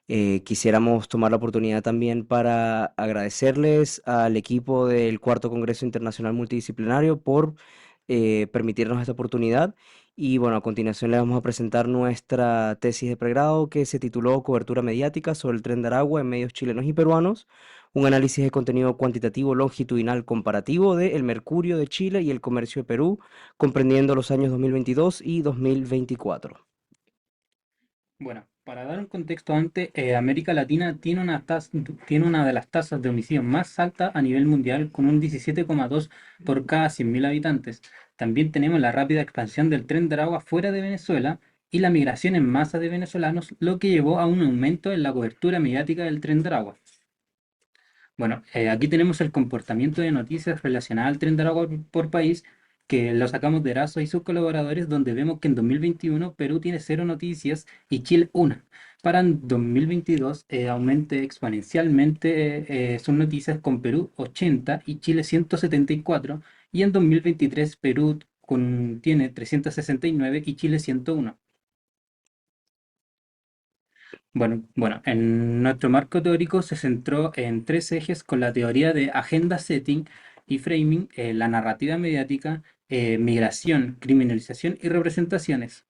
Quisiéramos tomar la oportunidad también para agradecerles al equipo del Cuarto Congreso Internacional Multidisciplinario por permitirnos esta oportunidad. Y bueno, a continuación le vamos a presentar nuestra tesis de pregrado que se tituló Cobertura mediática sobre el Tren de Aragua en medios chilenos y peruanos, un análisis de contenido cuantitativo longitudinal comparativo de El Mercurio de Chile y el Comercio de Perú, comprendiendo los años 2022 y 2024. Bueno, para dar un contexto antes, América Latina tiene una de las tasas de homicidio más altas a nivel mundial, con un 17,2 por cada 100.000 habitantes. También tenemos la rápida expansión del Tren de Aragua fuera de Venezuela y la migración en masa de venezolanos, lo que llevó a un aumento en la cobertura mediática del Tren de Aragua. Bueno, aquí tenemos el comportamiento de noticias relacionadas al Tren de Aragua por país, que lo sacamos de Eraso y sus colaboradores, donde vemos que en 2021 Perú tiene cero noticias y Chile una. Para en 2022 aumente exponencialmente sus noticias, con Perú 80 y Chile 174, y en 2023 Perú tiene 369 y Chile 101. Bueno, en nuestro marco teórico se centró en tres ejes con la teoría de agenda setting y framing, la narrativa mediática, migración, criminalización y representaciones.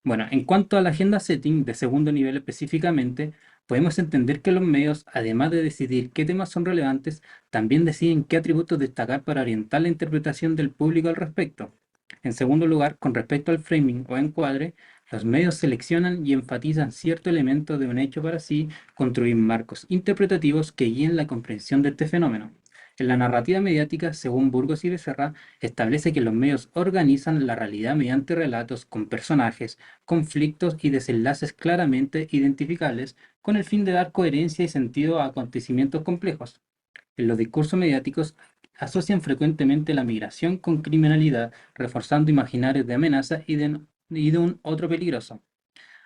Bueno, en cuanto a la agenda setting de segundo nivel específicamente, podemos entender que los medios, además de decidir qué temas son relevantes, también deciden qué atributos destacar para orientar la interpretación del público al respecto. En segundo lugar, con respecto al framing o encuadre, los medios seleccionan y enfatizan cierto elemento de un hecho para así construir marcos interpretativos que guíen la comprensión de este fenómeno. En la narrativa mediática, según Burgos y Becerra, establece que los medios organizan la realidad mediante relatos con personajes, conflictos y desenlaces claramente identificables, con el fin de dar coherencia y sentido a acontecimientos complejos. En los discursos mediáticos asocian frecuentemente la migración con criminalidad, reforzando imaginarios de amenaza y de un otro peligroso.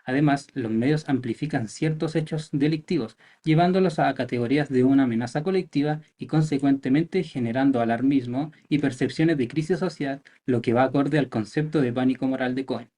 Además, los medios amplifican ciertos hechos delictivos, llevándolos a categorías de una amenaza colectiva y consecuentemente generando alarmismo y percepciones de crisis social, lo que va acorde al concepto de pánico moral de Cohen.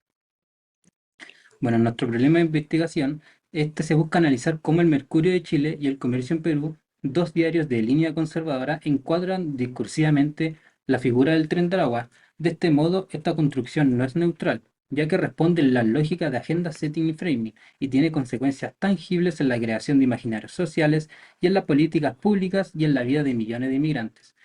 Bueno, en nuestro problema de investigación, se busca analizar cómo el Mercurio de Chile y el Comercio en Perú, dos diarios de línea conservadora, encuadran discursivamente la figura del Tren de Aragua. De este modo, esta construcción no es neutral, ya que responde en la lógica de agenda setting y framing, y tiene consecuencias tangibles en la creación de imaginarios sociales y en las políticas públicas y en la vida de millones de inmigrantes.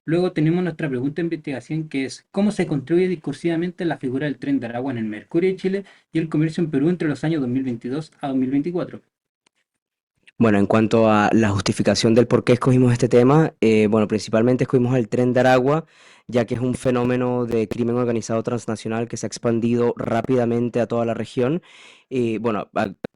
Luego tenemos nuestra pregunta de investigación, que es: ¿cómo se construye discursivamente la figura del Tren de Aragua en el Mercurio de Chile y el comercio en Perú entre los años 2022 a 2024? Bueno, en cuanto a la justificación del por qué escogimos este tema, bueno, principalmente escogimos el Tren de Aragua, ya que es un fenómeno de crimen organizado transnacional que se ha expandido rápidamente a toda la región, bueno,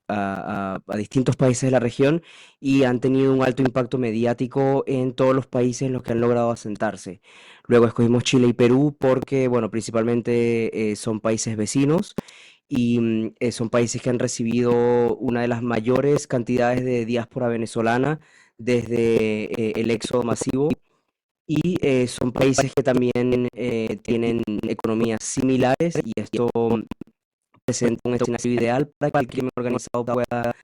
a distintos países de la región, y han tenido un alto impacto mediático en todos los países en los que han logrado asentarse. Luego escogimos Chile y Perú porque, bueno, principalmente son países vecinos y son países que han recibido una de las mayores cantidades de diáspora venezolana desde el éxodo masivo, y son países que también tienen economías similares, y esto presenta un escenario ideal para que el crimen organizado pueda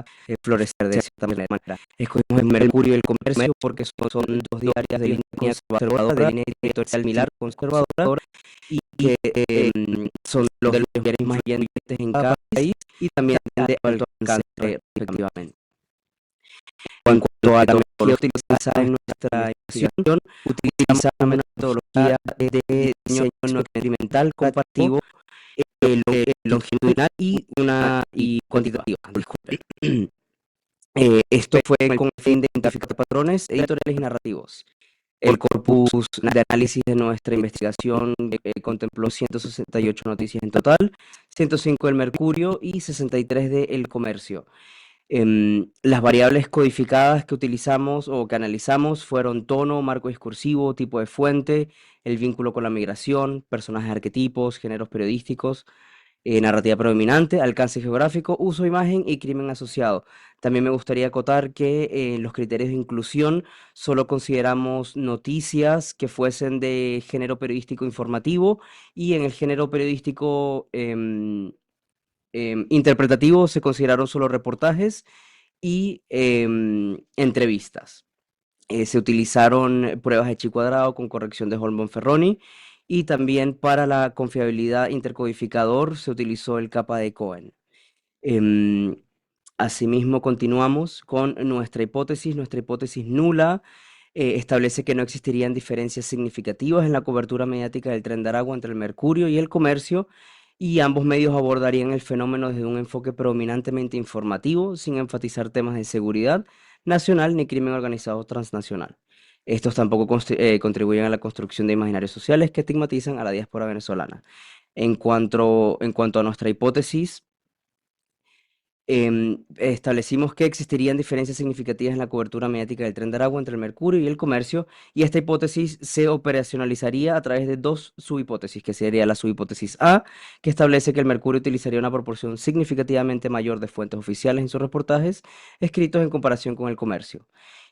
florecer de cierta manera. Escogimos el Mercurio y el Comercio porque son dos diarias de línea conservadora, de línea editorial similar conservadora, y que son los de los diarios más influyentes en cada país y también de alto alcance respectivamente. En cuanto a la metodología utilizada en nuestra investigación, utilizamos una metodología de diseño no experimental comparativo, longitudinal y cuantitativa. Disculpe. Esto fue con el fin de identificar patrones editoriales y narrativos. El corpus de análisis de nuestra investigación contempló 168 noticias en total, 105 del Mercurio y 63 de El Comercio. Las variables codificadas que utilizamos o que analizamos fueron tono, marco discursivo, tipo de fuente, el vínculo con la migración, personajes arquetipos, géneros periodísticos, narrativa predominante, alcance geográfico, uso de imagen y crimen asociado. También me gustaría acotar que en los criterios de inclusión solo consideramos noticias que fuesen de género periodístico informativo, y en el género periodístico interpretativo se consideraron solo reportajes, y entrevistas. Se utilizaron pruebas de chi cuadrado con corrección de Holm-Ferroni y también para la confiabilidad intercodificador se utilizó el capa de Cohen. Em, Asimismo, continuamos con nuestra hipótesis. Nuestra hipótesis nula establece que no existirían diferencias significativas en la cobertura mediática del Tren de Aragua entre el mercurio y el comercio, y ambos medios abordarían el fenómeno desde un enfoque predominantemente informativo, sin enfatizar temas de seguridad nacional ni crimen organizado transnacional. Estos tampoco contribuyen a la construcción de imaginarios sociales que estigmatizan a la diáspora venezolana. En cuanto a nuestra hipótesis, establecimos que existirían diferencias significativas en la cobertura mediática del Tren de Aragua entre el mercurio y el comercio, y esta hipótesis se operacionalizaría a través de dos subhipótesis, que sería la subhipótesis A, que establece que el mercurio utilizaría una proporción significativamente mayor de fuentes oficiales en sus reportajes escritos en comparación con el comercio.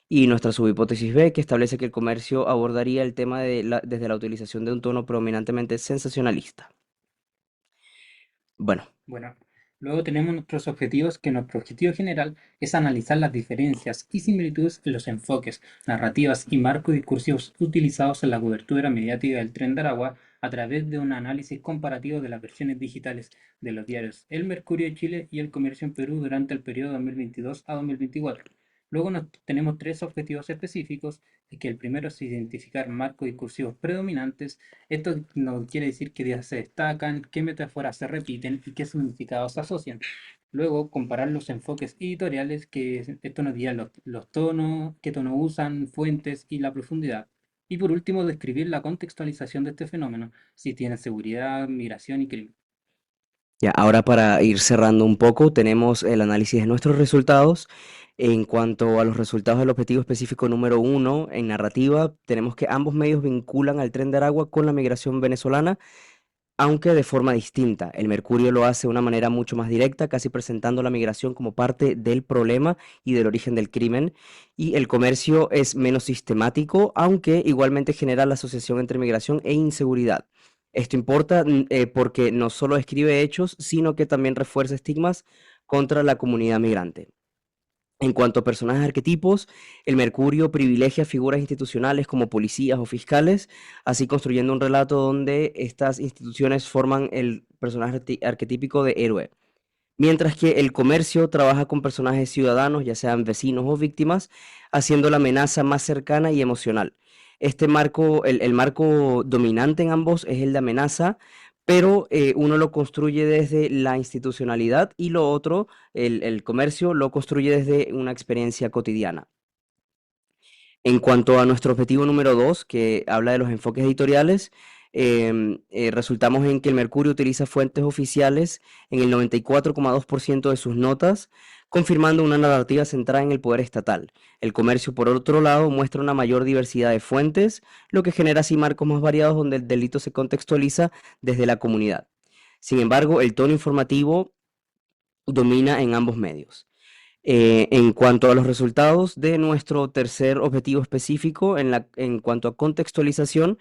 Y nuestra subhipótesis B, que establece que el comercio abordaría el tema desde la utilización de un tono predominantemente sensacionalista. Bueno, Bueno, luego tenemos nuestros objetivos, que nuestro objetivo general es analizar las diferencias y similitudes en los enfoques, narrativas y marcos discursivos utilizados en la cobertura mediática del Tren de Aragua a través de un análisis comparativo de las versiones digitales de los diarios El Mercurio de Chile y El Comercio en Perú durante el periodo 2022 a 2024. Luego tenemos tres objetivos específicos, que el primero es identificar marcos discursivos predominantes. Esto no quiere decir qué días se destacan, qué metáforas se repiten y qué significados se asocian. Luego, comparar los enfoques editoriales, que esto nos dirá los tonos, qué tonos usan, fuentes y la profundidad. Y por último, describir la contextualización de este fenómeno, si tiene seguridad, migración y crimen. ya, ahora para ir cerrando un poco, tenemos el análisis de nuestros resultados. En cuanto a los resultados del objetivo específico número uno en narrativa, tenemos que ambos medios vinculan al Tren de Aragua con la migración venezolana, aunque de forma distinta. El Mercurio lo hace de una manera mucho más directa, casi presentando la migración como parte del problema y del origen del crimen, y el Comercio es menos sistemático, aunque igualmente genera la asociación entre migración e inseguridad. Esto importa porque no solo describe hechos, sino que también refuerza estigmas contra la comunidad migrante. En cuanto a personajes arquetipos, el Mercurio privilegia figuras institucionales como policías o fiscales, así construyendo un relato donde estas instituciones forman el personaje arquetípico de héroe. Mientras que el comercio trabaja con personajes ciudadanos, ya sean vecinos o víctimas, haciendo la amenaza más cercana y emocional. Este marco, el marco dominante en ambos es el de amenaza, pero uno lo construye desde la institucionalidad y lo otro, el comercio, lo construye desde una experiencia cotidiana. En cuanto a nuestro objetivo número 2, que habla de los enfoques editoriales, resultamos en que el Mercurio utiliza fuentes oficiales en el 94,2% de sus notas, confirmando una narrativa centrada en el poder estatal. El Comercio, por otro lado, muestra una mayor diversidad de fuentes, lo que genera así marcos más variados donde el delito se contextualiza desde la comunidad. Sin embargo, el tono informativo domina en ambos medios. En cuanto a los resultados de nuestro tercer objetivo específico, en cuanto a contextualización,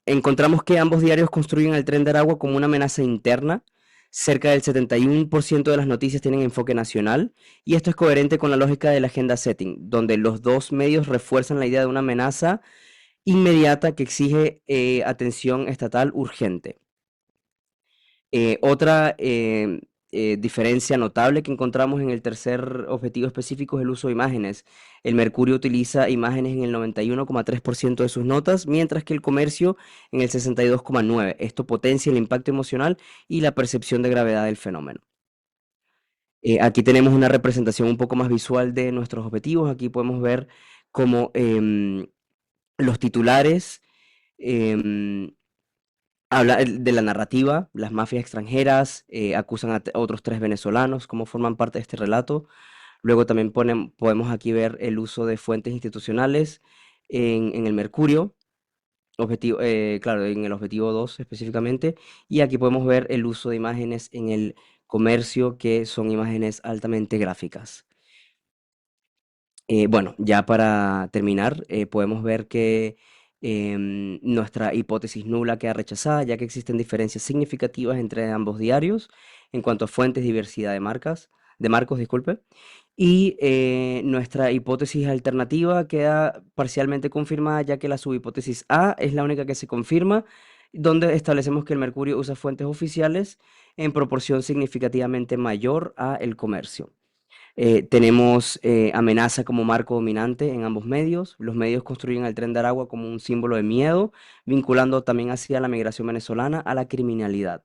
encontramos que ambos diarios construyen el Tren de Aragua como una amenaza interna. Cerca del 71% de las noticias tienen enfoque nacional, y esto es coherente con la lógica de la agenda setting, donde los dos medios refuerzan la idea de una amenaza inmediata que exige atención estatal urgente. Otra diferencia notable que encontramos en el tercer objetivo específico es el uso de imágenes. El Mercurio utiliza imágenes en el 91,3% de sus notas, mientras que el Comercio en el 62,9%. Esto potencia el impacto emocional y la percepción de gravedad del fenómeno. Aquí tenemos una representación un poco más visual de nuestros objetivos. Aquí podemos ver cómo los titulares em, habla de la narrativa. Las mafias extranjeras acusan a otros tres venezolanos como forman parte de este relato. Luego también podemos aquí ver el uso de fuentes institucionales en el Mercurio, claro, en el objetivo 2 específicamente, y aquí podemos ver el uso de imágenes en el comercio, que son imágenes altamente gráficas. Bueno, ya para terminar, podemos ver que nuestra hipótesis nula queda rechazada, ya que existen diferencias significativas entre ambos diarios en cuanto a fuentes, diversidad de marcas. de Marcos, disculpe. Y nuestra hipótesis alternativa queda parcialmente confirmada, ya que la subhipótesis A es la única que se confirma, donde establecemos que el mercurio usa fuentes oficiales en proporción significativamente mayor a el comercio. Tenemos amenaza como marco dominante en ambos medios. Los medios construyen al Tren de Aragua como un símbolo de miedo, vinculando también hacia la migración venezolana a la criminalidad.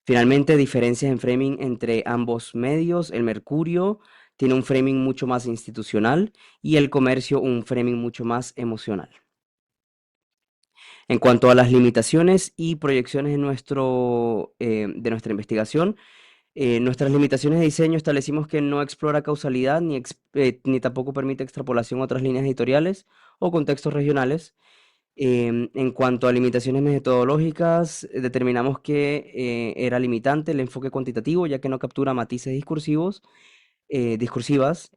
Finalmente, diferencias en framing entre ambos medios. El Mercurio tiene un framing mucho más institucional y el comercio un framing mucho más emocional. En cuanto a las limitaciones y proyecciones de nuestra investigación, nuestras limitaciones de diseño establecimos que no explora causalidad ni tampoco permite extrapolación a otras líneas editoriales o contextos regionales. En cuanto a limitaciones metodológicas, determinamos que era limitante el enfoque cuantitativo, ya que no captura matices discursivas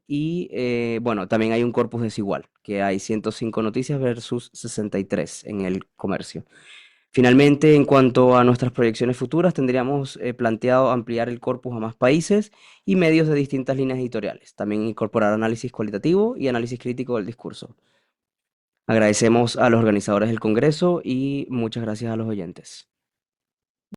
y bueno, también hay un corpus desigual, que hay 105 noticias versus 63 en el comercio. Finalmente, en cuanto a nuestras proyecciones futuras, tendríamos planteado ampliar el corpus a más países y medios de distintas líneas editoriales. También incorporar análisis cualitativo y análisis crítico del discurso. Agradecemos a los organizadores del Congreso y muchas gracias a los oyentes.